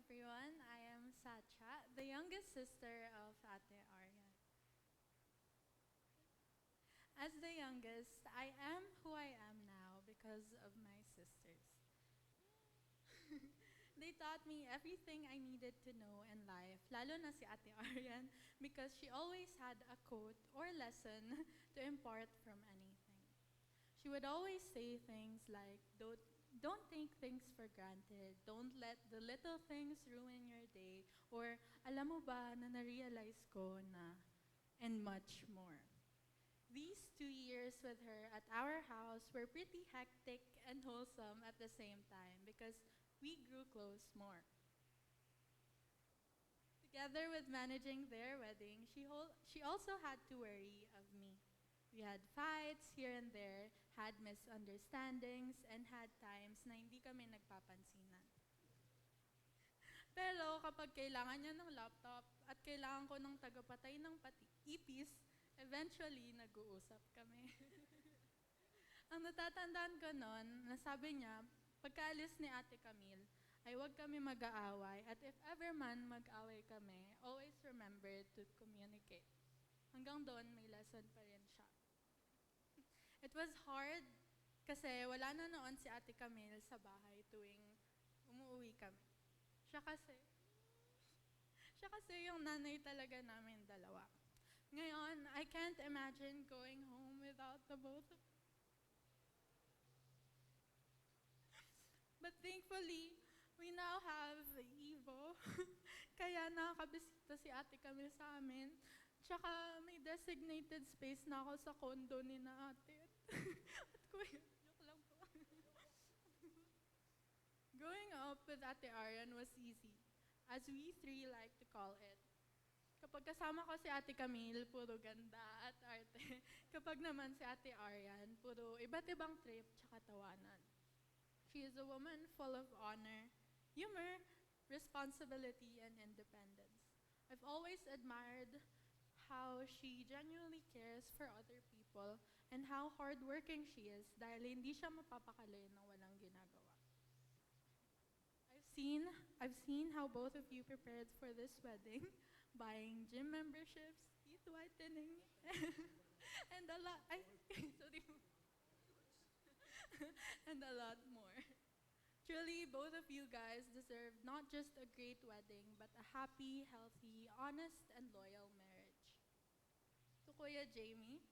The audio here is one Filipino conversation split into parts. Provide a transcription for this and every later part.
everyone. I am Sacha, the youngest sister of Ate Arya. As the youngest, I am who I am now because of my sisters. They taught me everything I needed to know in life, lalo na si Ate Aryan, because she always had a quote or lesson to impart from anything. She would always say things like, don't take things for granted. Don't let the little things ruin your day. Or, alam mo ba na na-realize ko na, and much more. These 2 years with her at our house were pretty hectic and wholesome at the same time because we grew close more. Together with managing their wedding, she also had to worry of me. We had fights here and there, had misunderstandings, and had times na hindi kami nagpapansinan. Pero kapag kailangan niya ng laptop at kailangan ko ng tagapatay ng ipis, eventually nag-uusap kami. Ang natatandaan ko noon, nasabi niya, pagkaalis ni Ate Camille, ay huwag kami mag-aaway at if ever man mag-away kami, always remember to communicate. Hanggang doon, may lesson pa rin siya. It was hard kasi wala na noon si Ate Camille sa bahay tuwing umuwi kami. Siya kasi yung nanay talaga namin dalawa. Ngayon, I can't imagine going home without the both of them. But thankfully, we now have Evo. Kaya nakakabisita si Ate Camille sa amin. Tsaka may designated space na ako sa condo ni na ate. At kuya, joke lang po. Growing up with Ate Aryan was easy, as we three like to call it. Kapag kasama ko si Ate Camille, puro ganda at arte. Kapag naman si Ate Aryan, puro iba't ibang trip tsaka tawanan. She is a woman full of honor, humor, responsibility, and independence. I've always admired how she genuinely cares for other people and how hardworking she is dahil hindi siya mapapakali ng walang ginagawa. I've seen how both of you prepared for this wedding, buying gym memberships, teeth whitening, and a lot, sorry. And a lot more. Truly, both of you guys deserve not just a great wedding, but a happy, healthy, honest, and loyal marriage. To Kuya Jamie,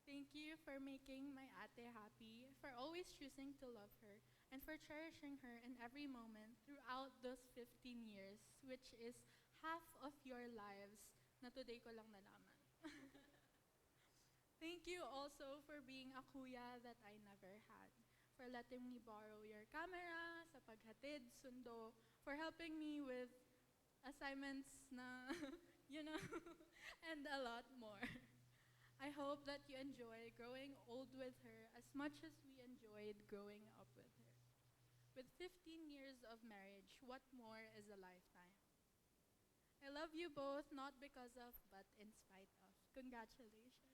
thank you for making my ate happy, for always choosing to love her, and for cherishing her in every moment throughout those 15 years, which is half of your lives na today ko lang nalaman. Thank you also for being a kuya that I never had, for letting me borrow your camera sa paghatid, sundo, for helping me with assignments na, and a lot more. I hope that you enjoy growing old with her as much as we enjoyed growing up with her. With 15 years of marriage, what more is a lifetime? I love you both, not because of, but in spite of. Congratulations.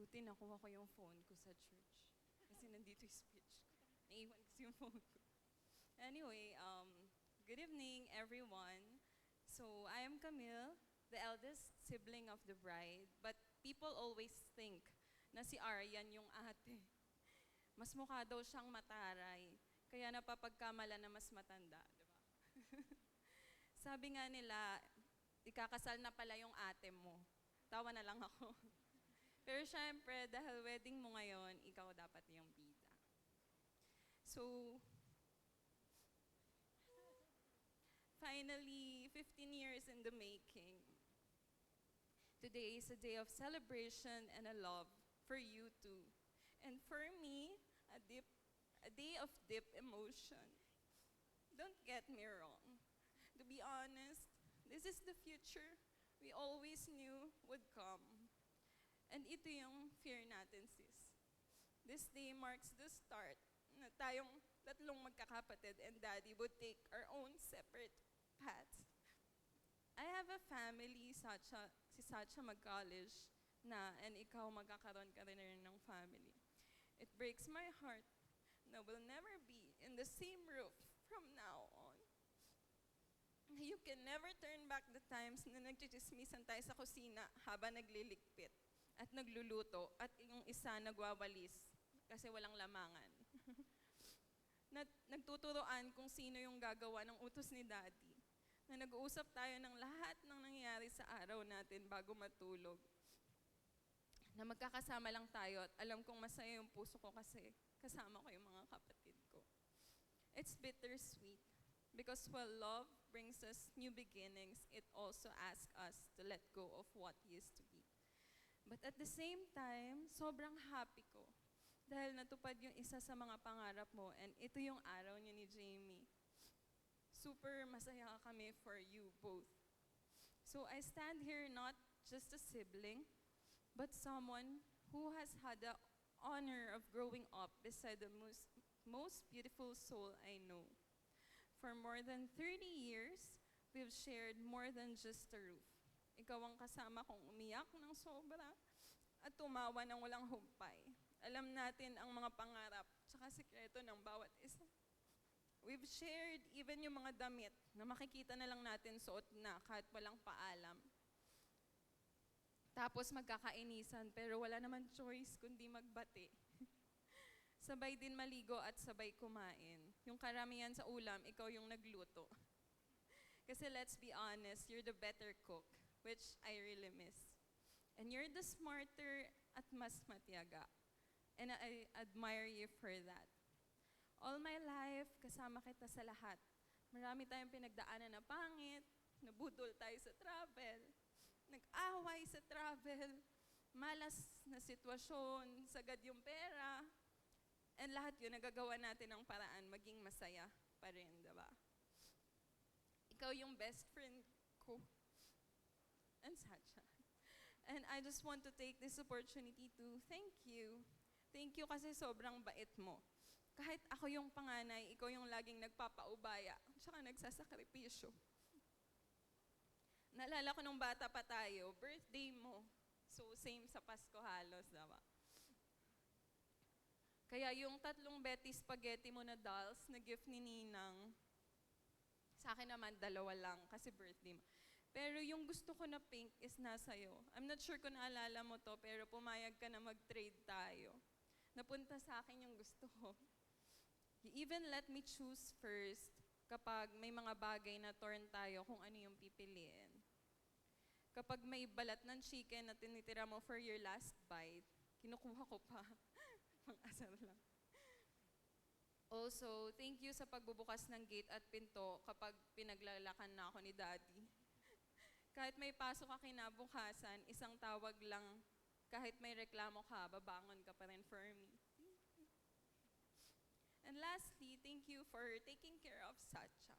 Buti nakuha ko yung phone ko sa church. Kasi nandito yung speech ko. Naiwan kasi yung phone ko. Anyway, good evening everyone. So, I am Camille, the eldest sibling of the bride. But people always think na si Aryan yung ate. Mas mukha daw siyang mataray. Kaya napapagkamala na mas matanda. Diba? Sabi nga nila, ikakasal na pala yung ate mo. Tawa na lang ako. Pero syempre, dahil wedding mo ngayon, ikaw dapat yung bida. So, finally, 15 years in the making. Today is a day of celebration and a love for you two. And for me, a day of deep emotion. Don't get me wrong. To be honest, this is the future we always knew would come. And ito yung fear natin, sis. This day marks the start na tayong tatlong magkakapatid and daddy would take our own separate paths. I have a family, si Sacha mag-college na, and ikaw magkakaroon ka rin ng family. It breaks my heart na we'll never be in the same roof from now on. You can never turn back the times na nagchichismisan tayo sa kusina habang nagliligpit at nagluluto at yung isa nagwawalis kasi walang lamangan. Nagtuturoan kung sino yung gagawa ng utos ni Daddy. Na nag-uusap tayo ng lahat ng nangyayari sa araw natin bago matulog. Na magkakasama lang tayo at alam kong masaya yung puso ko kasi kasama ko yung mga kapatid ko. It's bittersweet because while love brings us new beginnings, it also asks us to let go of what used to be. But at the same time, sobrang happy ko dahil natupad yung isa sa mga pangarap mo and ito yung araw niyo ni Jamie. Super masaya kami for you both. So I stand here not just a sibling, but someone who has had the honor of growing up beside the most beautiful soul I know. For more than 30 years, we've shared more than just a roof. Ikaw ang kasama kong umiyak ng sobra at tumawa ng walang humpay. Alam natin ang mga pangarap tsaka sikreto ng bawat isa. We've shared even yung mga damit na makikita na lang natin suot na kahit walang paalam. Tapos magkakainisan pero wala naman choice kundi magbati. Sabay din maligo at sabay kumain. Yung karamihan sa ulam, ikaw yung nagluto. Kasi let's be honest, you're the better cook, which I really miss. And you're the smarter at mas matiyaga. And I admire you for that. All my life, kasama kita sa lahat. Marami tayong pinagdaanan na pangit, nabudol tayo sa travel, nag-away sa travel, malas na sitwasyon, sagad yung pera, and lahat yun, nagagawa natin ng paraan maging masaya pa rin, diba? Ikaw yung best friend ko, and Sacha. And I just want to take this opportunity to thank you. Thank you kasi sobrang bait mo. Kahit ako yung panganay, ikaw yung laging nagpapaubaya, tsaka nagsasakripisyo. Naalala ko nung bata pa tayo, birthday mo. So, same sa Pasko halos, diba? Kaya yung 3 Betty Spaghetti mo na dolls na gift ni Ninang, sa akin naman 2 lang kasi birthday mo. Pero yung gusto ko na pink is nasa'yo. I'm not sure kung naalala mo to, pero pumayag ka na mag-trade tayo. Napunta sa akin yung gusto ko. You even let me choose first kapag may mga bagay na torn tayo kung ano yung pipiliin. Kapag may balat ng chicken na tinitira mo for your last bite, kinukuha ko pa. Pang-asar lang. Also, thank you sa pagbubukas ng gate at pinto kapag pinaglalakan na ako ni Daddy. Kahit may pasok ka kinabukasan, isang tawag lang, kahit may reklamo ka, babangon ka pa rin for me. And lastly, thank you for taking care of Sacha.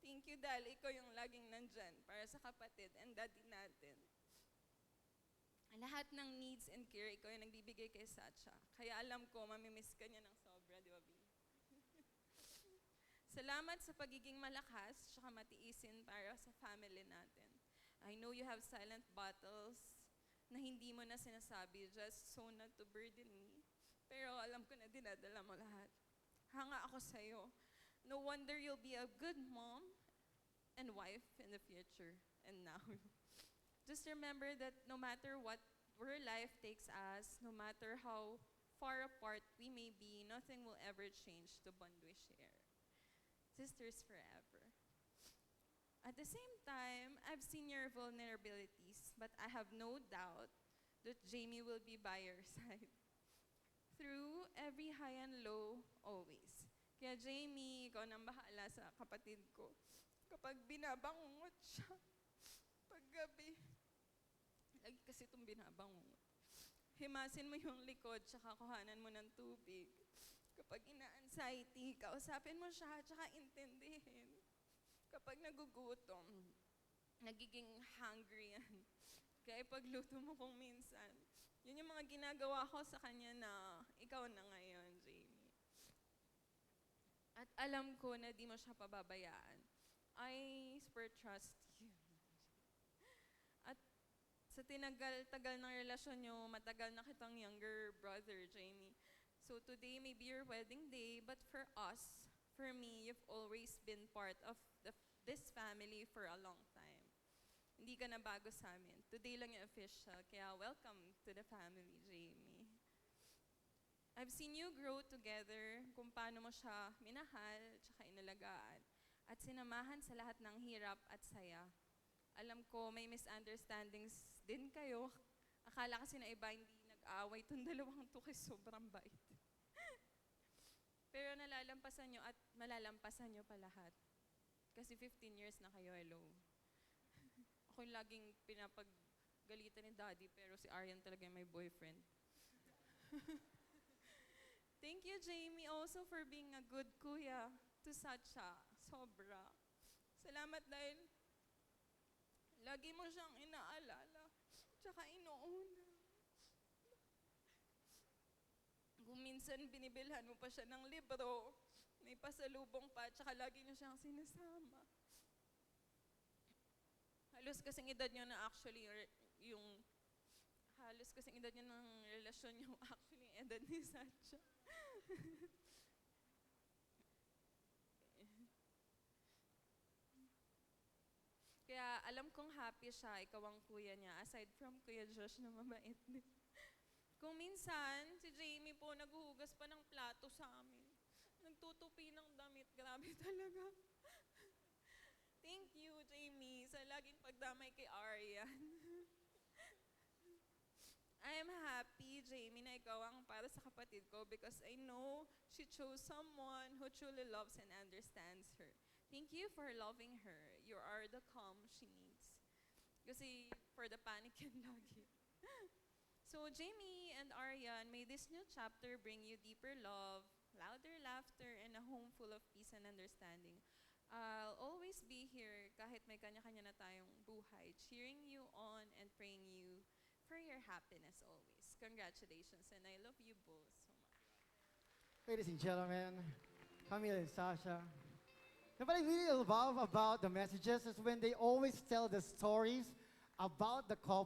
Thank you dahil ikaw yung laging nandyan para sa kapatid and daddy natin. Lahat ng needs and care, ikaw yung nagbibigay kay Sacha. Kaya alam ko, mamimiss ka niya ng sobra, di ba, B? Salamat sa pagiging malakas, tsaka matiisin para sa family natin. I know you have silent battles na hindi mo na sinasabi just so not to burden me. Pero alam ko na dinadala mo lahat. Hanga ako sa'yo. No wonder you'll be a good mom and wife in the future and now. Just remember that no matter where life takes us, no matter how far apart we may be, nothing will ever change the bond we share. Sisters forever. At the same time, I've seen your vulnerabilities, but I have no doubt that Jamie will be by your side. Through every high and low, always. Kaya Jamie, ikaw nang bahala sa kapatid ko. Kapag binabangungot siya, paggabi, lagi kasi itong binabangungot. Himasin mo yung likod, tsaka kuhanan mo ng tubig. Kapag ina-anxiety, kausapin mo siya, tsaka intindihin. Kapag nagugutom, nagiging hungry yan. Kaya ipagluto mo kung minsan. Yun yung mga ginagawa ko sa kanya na ikaw na ngayon, Jamie. At alam ko na di mo siya pababayaan. I super trust you. sa tinagal-tagal ng relasyon nyo, matagal na kitang younger brother, Jamie. So today may be your wedding day, but for us, for me, you've always been part of this family for a long time. Hindi ka na bago sa amin. Today lang yung official, kaya welcome to the family, Jamie. I've seen you grow together, kung paano mo siya minahal, tsaka inalagaan, at sinamahan sa lahat ng hirap at saya. Alam ko, may misunderstandings din kayo. Akala kasi na iba hindi nag-aaway itong dalawang to kasi sobrang bait. Pero nalalampasan nyo at malalampasan nyo pa lahat. Kasi 15 years na kayo, hello. Ako yung laging pinapagalitan ni Daddy, pero si Aryan talaga yung may boyfriend. Thank you, Jamie, also for being a good kuya to Sacha. Sobra. Salamat dahil lagi mo siyang inaalala, tsaka inuuna. Kung minsan binibilhan mo pa siya ng libro, may pasalubong pa, tsaka lagi niyo siyang sinasama. Halos kasing edad niyo na actually, halos kasing edad niyo ng relasyon niyo actually yung edad ni Sacha. Kaya alam kong happy siya, ikaw ang kuya niya, aside from Kuya Josh na mabait din. Kung minsan, si Jamie po naghuhugas pa ng plato sa amin. Nagtutupi ng damit, grabe talaga. Thank you, Jamie, sa laging pagdamay kay Aryan. I am happy, Jamie, na ikaw ang para sa kapatid ko because I know she chose someone who truly loves and understands her. Thank you for loving her. You are the calm she needs. Kasi for the panic yan lagi. So Jamie and Aryan, may this new chapter bring you deeper love, louder laughter, and a home full of peace and understanding. I'll always be here kahit may kanya-kanya na tayong buhay, cheering you on and praying you for your happiness always. Congratulations, and I love you both so much. Ladies and gentlemen, Camille and Sasha. And what I really love about the messages is when they always tell the stories about the couple